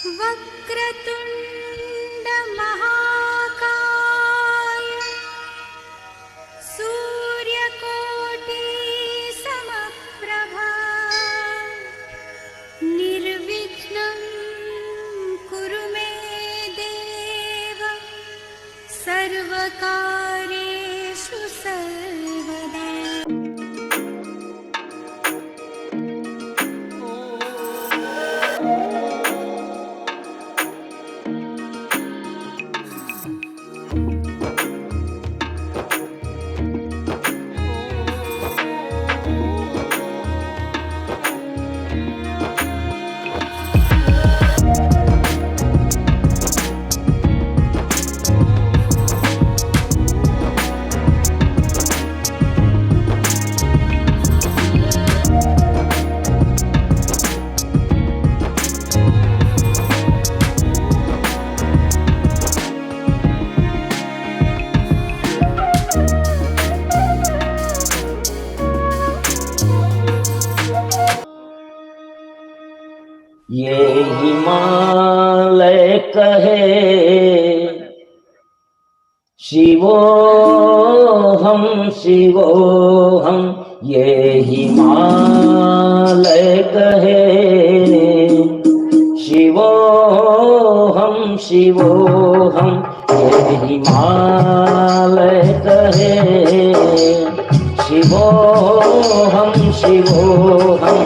वक्रतुंड महाकाय सूर्यकोटि समप्रभा निर्विघ्नं कुरु मे देव सर्वकार्येषु सर्वदा। ये हिमालय कहे शिवोऽहं शिवोऽहं, ये हिमालय कहे शिवोऽहं शिवोऽहं, ये हिमालय कहे शिवोऽहं शिवोऽहं,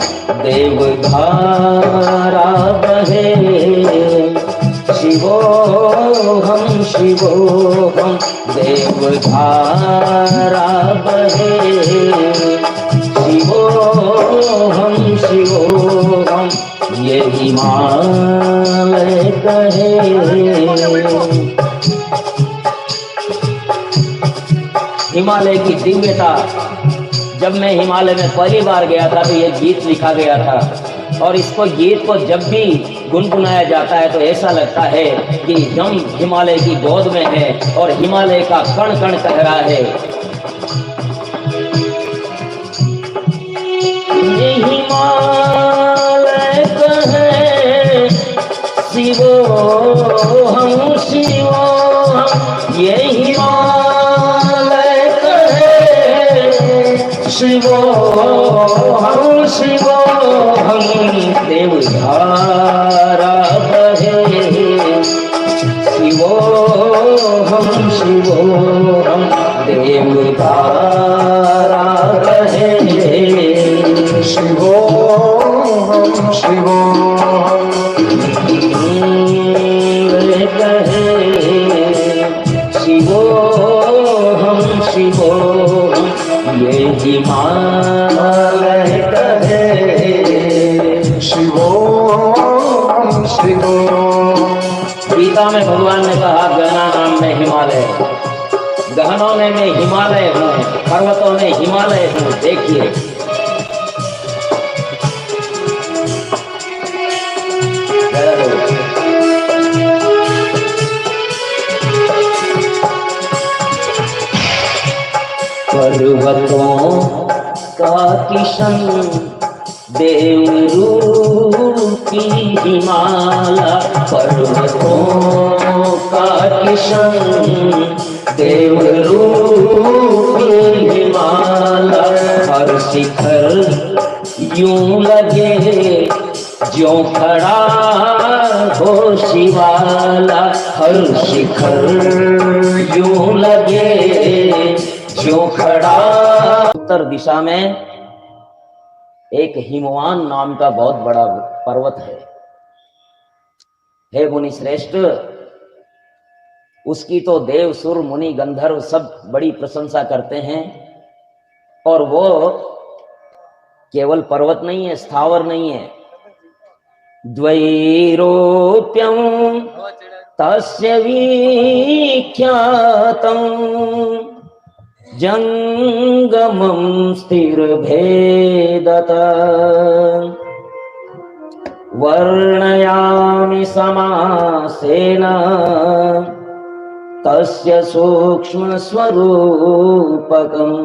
देवधारा बहे शिवोऽहं शिवोऽहं, देवधारा बहे शिवोऽहं शिवोऽहं, ये हिमालय कहे। हिमालय की दिव्यता, जब मैं हिमालय में पहली बार गया था तो ये गीत लिखा गया था, और इसको गीत को जब भी गुनगुनाया जाता है तो ऐसा लगता है कि हम हिमालय की गोद में हैं और हिमालय का कण कण कह रहा है। ये हिमालय कहे शिवोऽहं शिवोऽहं, ये हिमालय कहे शिवोऽहं शिवोऽहं, देवधारा बहे शिवोऽहं शिवोऽहं, देवधारा बहे शिवोऽहं शिवोऽहं, कहे शिवोऽहं शिवोऽहं, ये हिमालय कहे शिवोऽहं शिवोऽहं। गीता में भगवान ने कहा गहना नाम में हिमालय, गहनों में मैं हिमालय हूँ, पर्वतों में हिमालय हूँ। देखिए पर्वतों का किशन देवरूपी हिमालय, पर्वतों का किशन देवरूपी हिमालय, हर शिखर यूं लगे ज्यों खड़ा हो शिवाला, हर शिखर यूं लगे जो खड़ा। उत्तर दिशा में एक हिमवान नाम का बहुत बड़ा पर्वत है। हे मुनि श्रेष्ठ, उसकी तो देव सुर मुनि गंधर्व सब बड़ी प्रशंसा करते हैं, और वो केवल पर्वत नहीं है, स्थावर नहीं है। द्वैरोप्यं तस्य विख्यातं जंगमं स्थिरभेदतः, वर्णयामि समासेन तस्य सूक्ष्म स्वरूपकम्।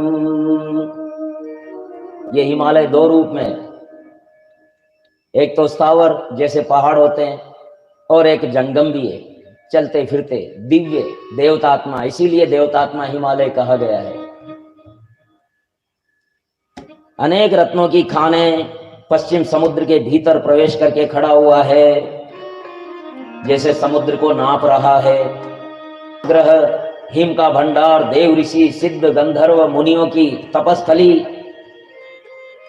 ये हिमालय दो रूप में, एक तो स्थावर जैसे पहाड़ होते हैं, और एक जंगम भी है, चलते फिरते दिव्य देवतात्मा, इसीलिए देवतात्मा हिमालय कहा गया है। अनेक रत्नों की खाने पश्चिम समुद्र के भीतर प्रवेश करके खड़ा हुआ है, जैसे समुद्र को नाप रहा है। ग्रह, हिम का भंडार, देव ऋषि सिद्ध गंधर्व मुनियों की तपस्थली,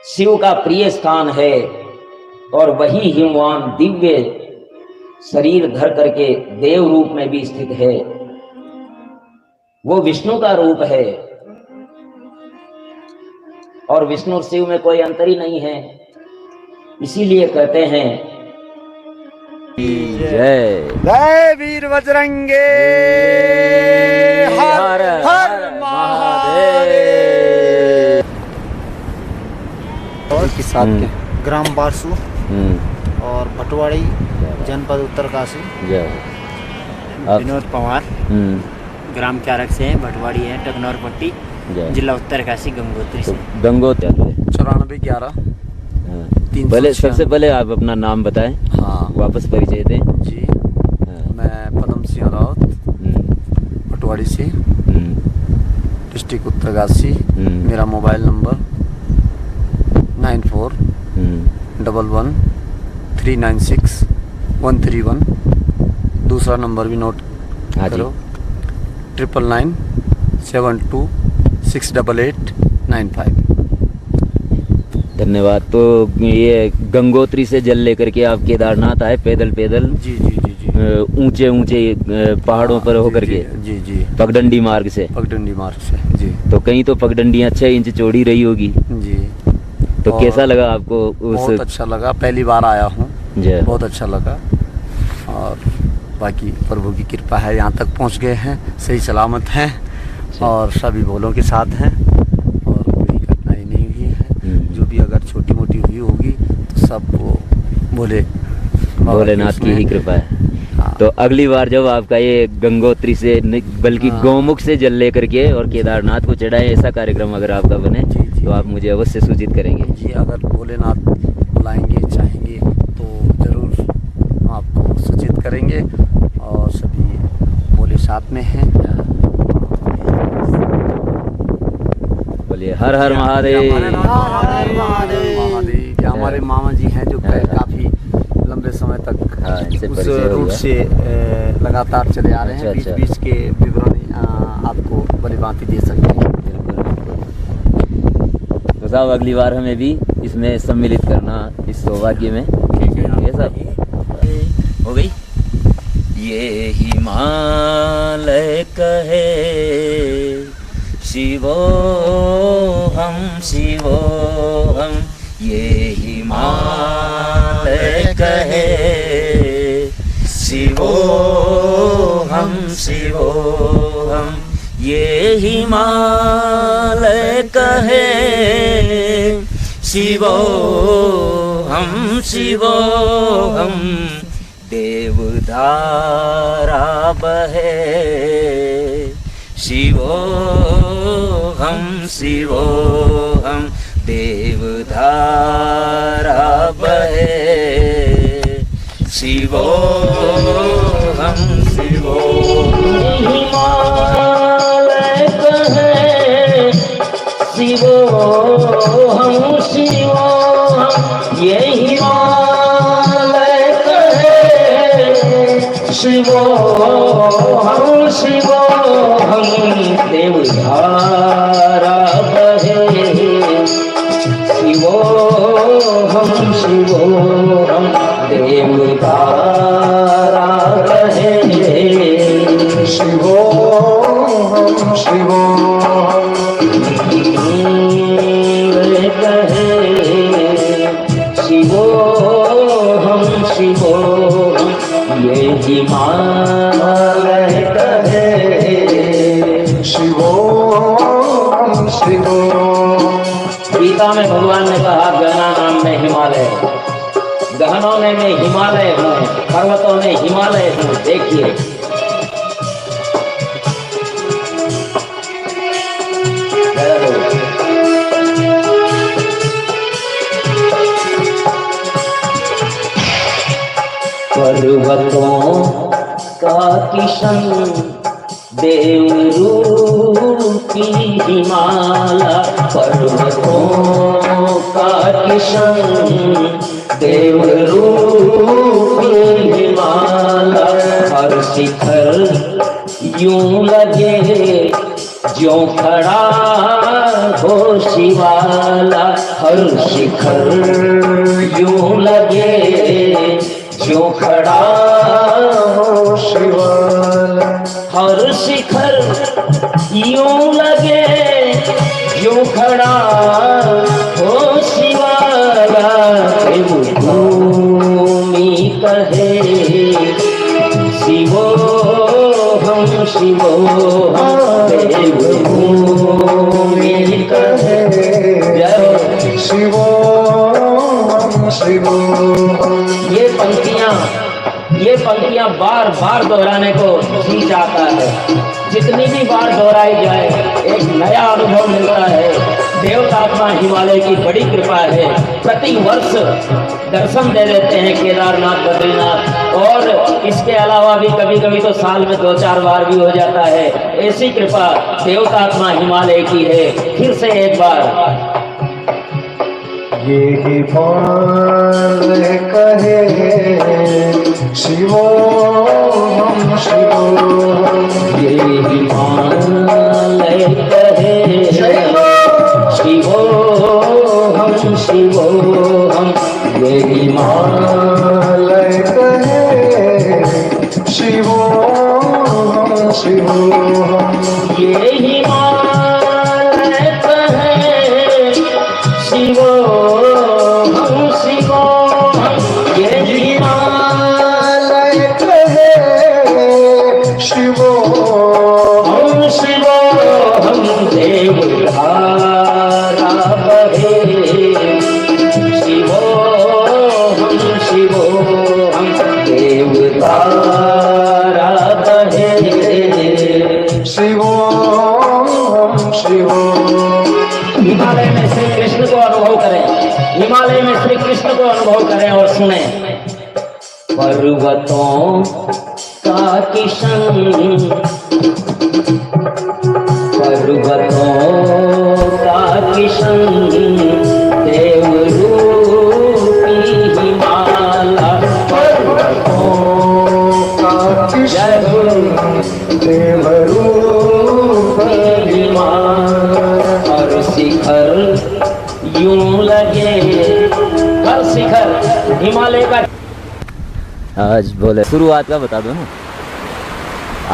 शिव का प्रिय स्थान है। और वही हिमवान दिव्य शरीर धर करके देव रूप में भी स्थित है, वो विष्णु का रूप है। और विष्णु और शिव में कोई अंतर ही नहीं है, इसीलिए कहते हैं जय जय वीर बजरंगे, हर हर महादेव। और के साथ के ग्राम बारसू और भटवाड़ी, जनपद उत्तरकाशी। विनोद पवार, ग्राम क्यारक से है, भटवाड़ी है, टकनौर पट्टी, जिला उत्तरकाशी, गंगोत्री से। गंगोत्री 9411। पहले सबसे पहले आप अपना नाम बताएं। हाँ, वापस परिचय दें जी। मैं पदम सिंह रावत, भटवाड़ी से, डिस्ट्रिक्ट उत्तरकाशी। मेरा मोबाइल नंबर 9411396131। दूसरा नंबर भी नोट करो, 9972268895। धन्यवाद। तो ये गंगोत्री से जल लेकर के आप केदारनाथ आए पैदल पैदल? जी जी जी जी। ऊंचे ऊंचे पहाड़ों पर होकर के? जी जी। पगडंडी मार्ग से? पगडंडी मार्ग से, जी। तो कहीं तो पगडंडियां 6 इंच चौड़ी रही होगी? जी। तो कैसा लगा आपको? बहुत अच्छा लगा, पहली बार आया हूँ, बहुत अच्छा लगा। और बाकी प्रभु की कृपा है, यहाँ तक पहुँच गए हैं, सही सलामत हैं और सभी भोलों के साथ हैं और कोई घटनाएं नहीं हुई है। जो भी अगर छोटी मोटी हुई होगी तो सब वो भोलेनाथ की ही कृपा है। हाँ। तो अगली बार जब आपका ये गंगोत्री से बल्कि गौमुख से जल लेकर के और केदारनाथ को चढ़ाए, ऐसा कार्यक्रम अगर आपका बने तो आप मुझे अवश्य सूचित करेंगे। जी, अगर भोलेनाथ बुलाएंगे, चाहेंगे तो जरूर हम आपको सूचित करेंगे और सभी भोले साथ में हैं। बोलिए हर हर महादेव। महादेव। हमारे मामा जी हैं जो काफी लंबे समय तक उस रूट से लगातार चले आ रहे हैं। बीच बीच के विवरण आपको भली भांति दे सकते हैं। तो साहब अगली बार हमें भी इसमें सम्मिलित करना, इस सौभाग्य में। ठीक है साहब, हो गई। ये हिमालय कहे शिवो हम, ये हिमालय कहे शिवो हम, ये हिमालय कहे शिवो हम, देवधारा बहे शिवो हम, देवधारा बहे शिवो हम, हिमालय कहे शिवो हम, ये हिमालय कहे शिवो हम, देवधारा बहे शिवो हम, देवधारा बहे शिवो हम, कहे शिवो हम, ये हिमालय कहे शिवो हम, गीता में भगवान ने कहा गहना नाम में हिमालय, गहनों में हिमालय हूँ, पर्वतों में हिमालय हूँ। देखिए पर्वतों का किशन देवरूपी हिमालय, पर्वतों का किशन देवरूपी हिमालय, हर शिखर यूं लगे ज्यों खड़ा हो शिवाला, हर शिखर यूं लगे ज्यों खड़ा हो शिवाला, हर शिखर यूं लगे ज्यों खड़ा हो शिवाला, भूमि कहे शिवो हम शिवो देवभूमि कहे जय शिवो हम शिवो। ये पंक्तियां बार बार दोहराने को जी जाता है। जितनी भी बार दोहराई जाए एक नया अनुभव मिलता है। देवतात्मा हिमालय की बड़ी कृपा है, प्रति वर्ष दर्शन दे देते हैं केदारनाथ बद्रीनाथ, और इसके अलावा भी कभी कभी तो साल में 2-4 बार भी हो जाता है। ऐसी कृपा देवतात्मा हिमालय की है। फिर से एक बार ये हिमालय कहे शिवो हम शिवो, ये हिमालय कहे शिवो हम शिवो हम, ये हिमालय कहे शिवो हम शिवो हम, ये हिमालय कहे शिवो हम शिवो हम, ये हिमालय कहे शिवो हम शिवो हम, देवधारा बहे शिवो हम शिवो हम, देवधारा बहे शिवो हम शिवो। हिमालय में श्री कृष्ण को अनुभव करें, हिमालय में श्री कृष्ण को अनुभव करें और सुने। पर्वतों का किशन, पर्वतों का किशन देवरूपी हिमालय, पर्वतों का किशन देवरूपी हिमालय, हर शिखर यूं लगे, हर शिखर हिमालय का। आज बोले शुरुआत का बता दो ना।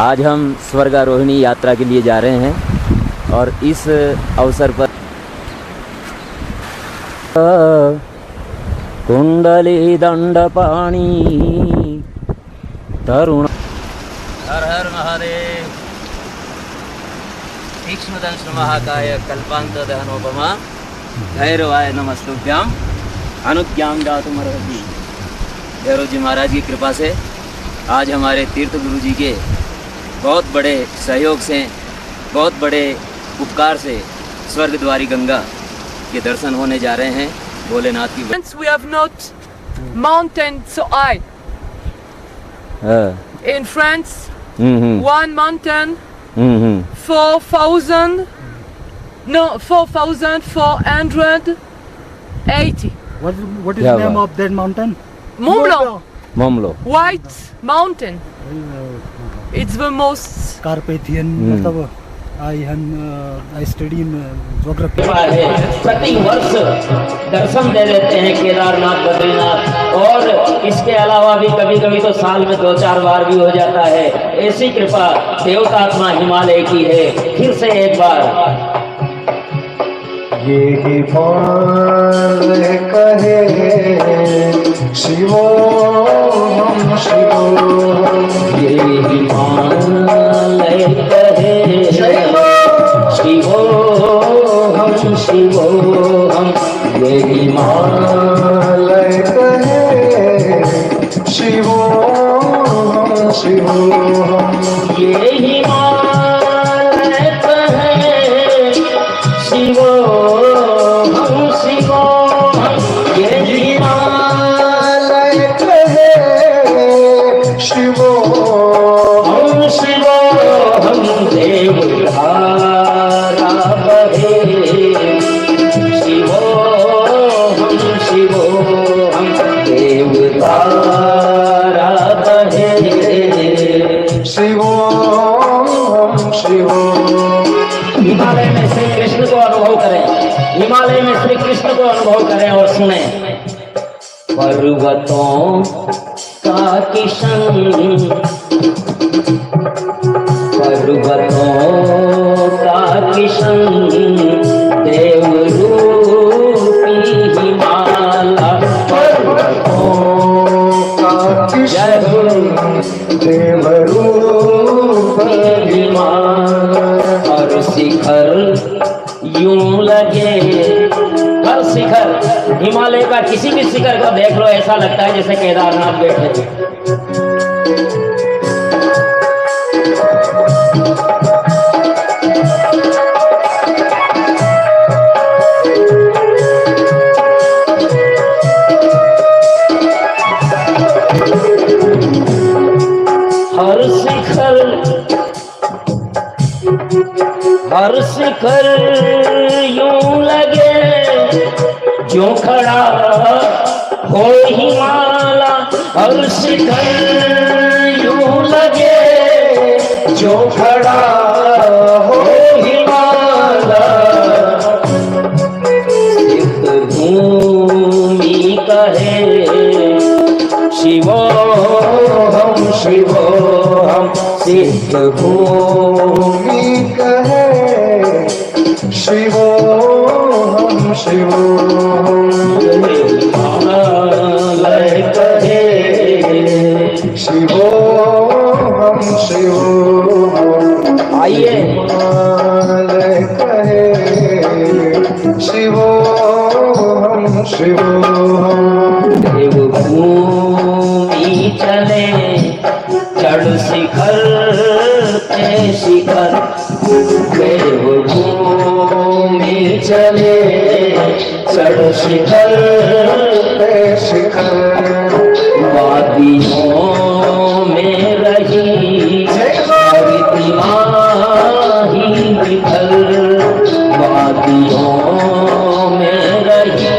आज हम स्वर्गारोहिणी यात्रा के लिए जा रहे हैं और इस अवसर पर कुंडली दंडपाणी तरुण। हर हर महादेव। तीक्ष्ण दंश महाकाय कल्पांत दहनोपमा भैरवाय नमस्तुभ्याम अनुज्ञां दातुमर्हति। भैरव जी महाराज की कृपा से आज हमारे तीर्थ गुरु जी के बहुत बड़े सहयोग से, बहुत बड़े उपकार से स्वर्गद्वारी गंगा के दर्शन होने जा रहे हैं भोलेनाथ की। We have not mountain so high. In France, one mountain, 4,480. What is the name of that mountain? Mont Blanc, Momlo White Mountain. It's the most. Carpathian. मतलब I study in geography. है, प्रति वर्ष दर्शन दे देते हैं केदारनाथ बद्रीनाथ, और इसके अलावा भी कभी कभी तो साल में 2-4 बार भी हो जाता है। ऐसी कृपा देवतात्मा हिमालय की है। फिर से एक बार ये हिमालय कहे शिवो हम शिवो, ये हिमालय कहे शिवो हम शिवो हम, ये हिमालय कहे शिवो हम शिवो हम, ये हिमालय कहे शिवो हम शिवो हम, ये हिमालय कहे धारा बहे शिवोहम शिवोहम। हिमालय में श्री कृष्ण को अनुभव करें, हिमालय में श्री कृष्ण को अनुभव करें और सुने। पर्वतों का किशन, पर्वतों का किशन, देव रूपी हिमालय। पर्वतों का किशन देवरूप हिमालय। और शिखर यूं लगे, हर शिखर, हिमालय का किसी भी शिखर को देख लो, ऐसा लगता है जैसे केदारनाथ बैठे थे। हर शिखर यूं लगे जो खड़ा हो हिमालय। हर शिखर यूं लगे जो खड़ा हो हिमालय। सिद्ध भूमि कहे शिवोहम शिवोहम। सिद्ध भूमि कहे शिवोहम शिवोहम। हिमालय कहे शिवोहम शिवोहम। आइए हिमालय कहे शिवोहम शिवोहम। देवभूमि चले चढ़ शिखर पे शिखर। देवभूमि चले चढ़ शिखर पे शिखर। वादियों में रही हरितिमाही विठल। वादियों में रही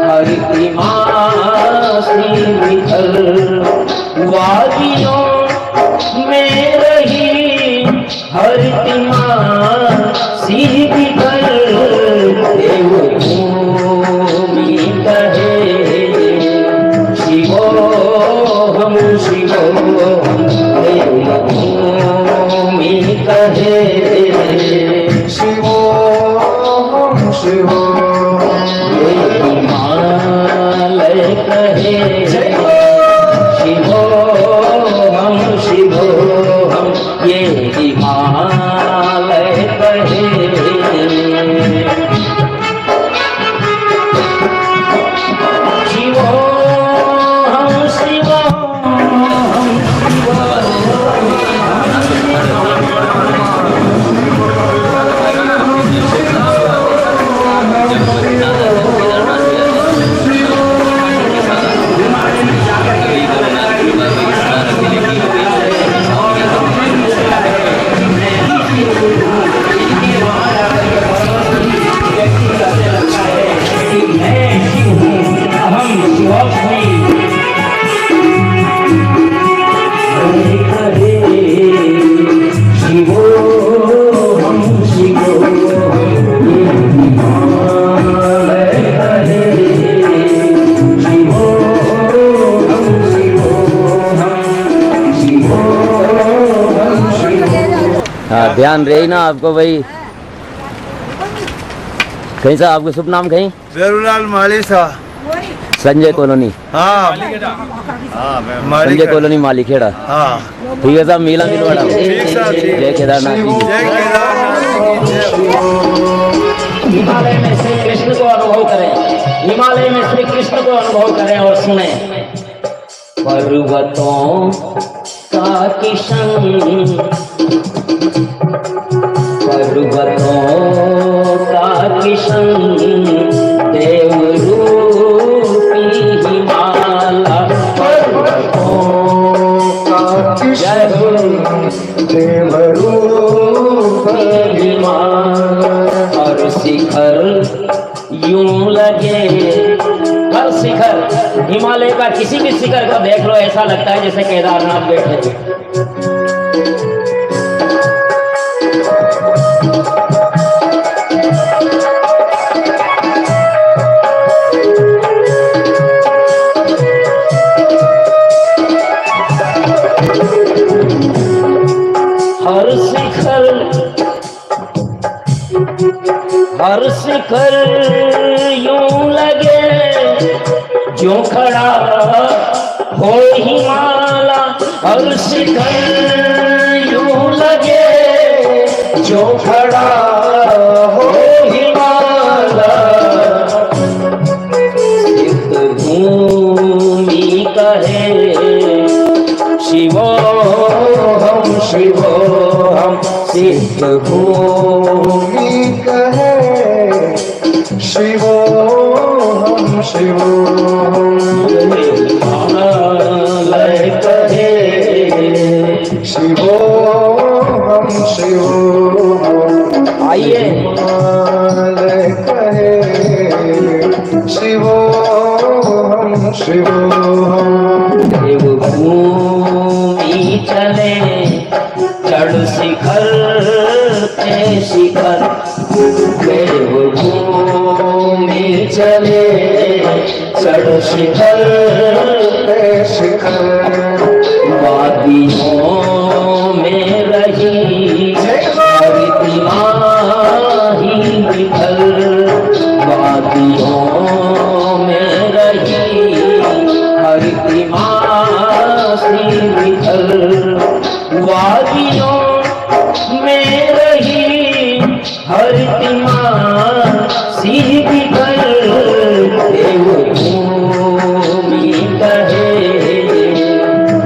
हरितिमाही विठल। वादियों में रही हरितिमाही विठल। देवभूमि कहे शिवोहम शिवोहम। देवभूमि कहे शिवोहम शिवोहम। हिमालय कहे शिवोहम शिवोहम। ये हिमालय कहे शिवोहम शिवोहम ध्यान रही ना आपको भाई। कहीं साहब आपका शुभ नाम कहीं? बेरूलाल माली साहब। संजय कॉलोनी। हाँ संजय कॉलोनी मालिखेड़ा। हाँ ठीक है साहब, मिला मिलवाड़ा। ठीक। जय केदारनाथ जी। जय केदारनाथ। हिमालय में श्री कृष्ण को अनुभव करें, हिमालय में श्री कृष्ण को अनुभव करें और सुने। पर्वतों का किशन, पर्वतों का किशन, देव रूपी हिमालय। पर्वतों का किशन देवरूप हिमालय। और शिखर यूं लगे, हर शिखर, हिमालय का किसी भी शिखर को देख लो, ऐसा लगता है जैसे केदारनाथ बैठे हैं। हर शिखर यूं लगे जो खड़ा हो हिमाला, हर शिखर यूं लगे जो खड़ा हो हिमाला। सिद्ध भूमि कहे शिवोहम शिवोहम, सिद्ध भूमि कहे शिवोहम शिवोहम, हिमालय कहे शिवोहम शिवोहम। आइए हिमालय कहे शिवोहम शिवोहम। देवभूमि चले चढ़ शिखर पे शिखर, देवभूमि चले चढ़ शिखर पे शिखर, वादियों में रही हरित माही विठल, वादियों में रही हरित माही विठल, वादियों में रही हरित माही विठल। देवभूमि कहे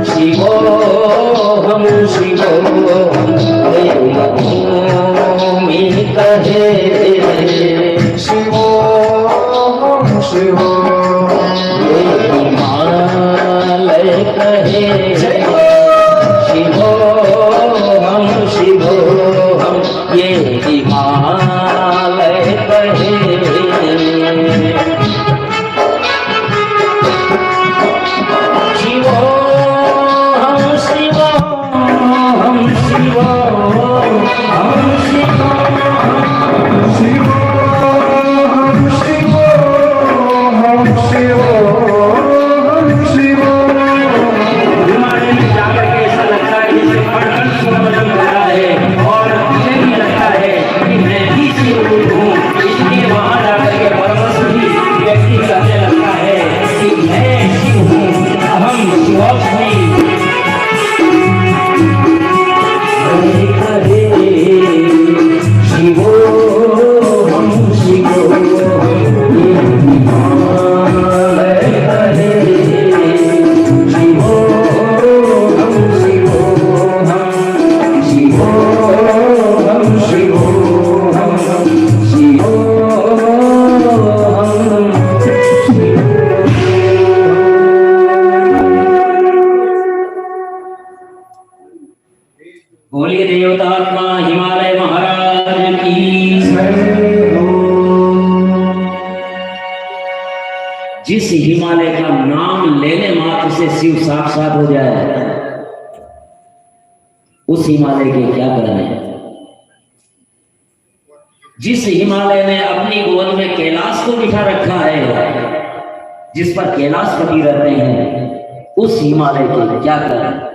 शिवोहम शिवोहम, देवभूमि कहे शिवोहम शिवोहम। हिमालय कहे शिवोहम शिवोहम, ये हिमालय कहे शिवोहम शिवोहम शिवोहम शिवोहम शिवोहम शिवोहम शिवोहम। हिमालय में जाकर के ऐसा लगता है जैसे पढ़कर सूरज बन रहा है, और मुझे भी लगता है कि मैं भी शिव हूँ। इसलिए वहाँ जाकर के परमहंस भी व्यक्ति कहने लगता है कि मैं शिव हूँ, अहम शिवोऽस्मि। हरे शिवोहम शिवोहम, ये हिमालय कहे शिवोहम शिवोहम, शिवोहम शिवोहम, शिवोहम। बोलिए देवतात्मा हिमालय महाराज की। जिस हिमालय का नाम लेने मात्र से शिव साक्षात हो जाए, उस हिमालय के क्या करने। जिस हिमालय ने अपनी गोद में कैलाश को बिठा रखा है, जिस पर कैलाशपति रहते हैं, उस हिमालय के क्या करने।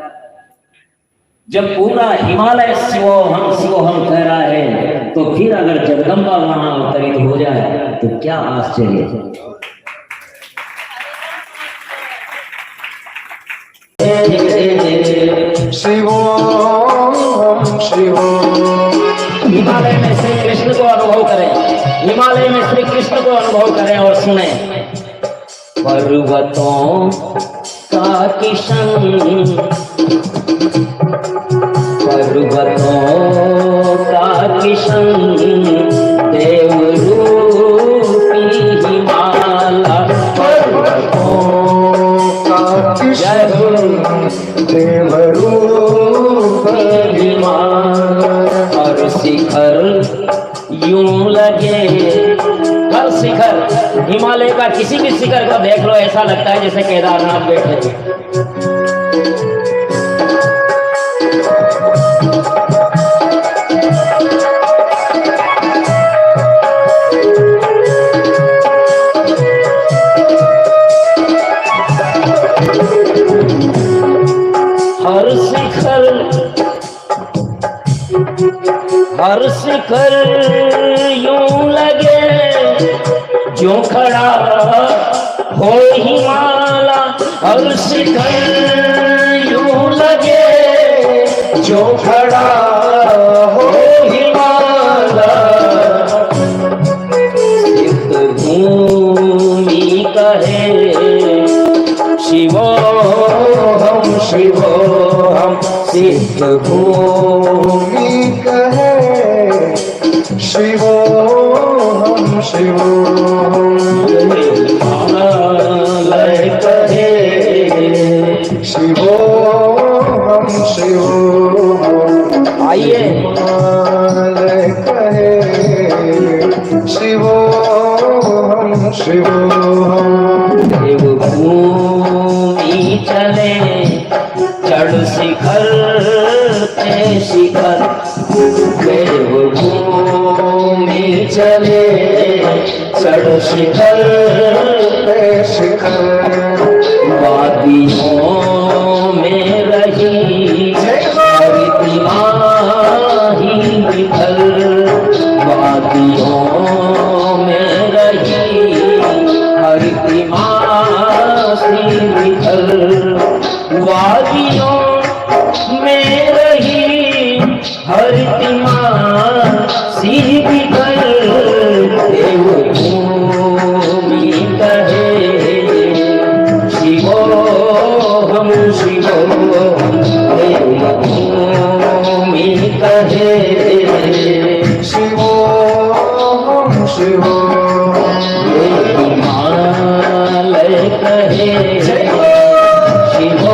जब पूरा हिमालय शिवोहम शिवोहम कह रहा है, तो फिर अगर जगदम्बा वहां अवतरित हो जाए तो क्या आश्चर्य। शिवोहम शिवोहम। हिमालय में श्री कृष्ण को अनुभव करें, हिमालय में श्री कृष्ण को अनुभव करें और सुने। पर्वतों का किशन, पर्वतों का किशन, देवरूपी हिमालय। पर्वतों का किशन, देवरूप हिमालय। हर शिखर यूं लगे, हर शिखर, हिमालय का किसी भी शिखर को देख लो ऐसा लगता है जैसे केदारनाथ बैठे हैं। हर शिखर यूं लगे जो खड़ा हो हिमालय, हर शिखर यूं लगे जो खड़ा हो हिमालय। सिद्ध भूमि कहे शिवोहम शिवोहम, सिद्ध भूमि कहे शिवोहम शिवोहम, हिमालय कहे शिवोहम शिवोहम। आइए हिमालय कहे शिवोहम शिवोहम। देवभूमि चले चढ़ शिखर पे शिखर, देवभूमि चले चढ़ शिखर पे शिखर। वादियों में रही हरित माही विठल, वादियों में रही हरित माही विठल, वादियों में रही हरित माही विठल। देवभूमि कहे शिवोहम शिवोहम, देवभूमि कहे शिवोहम शिवोहम। हिमालय कहे शिवोहम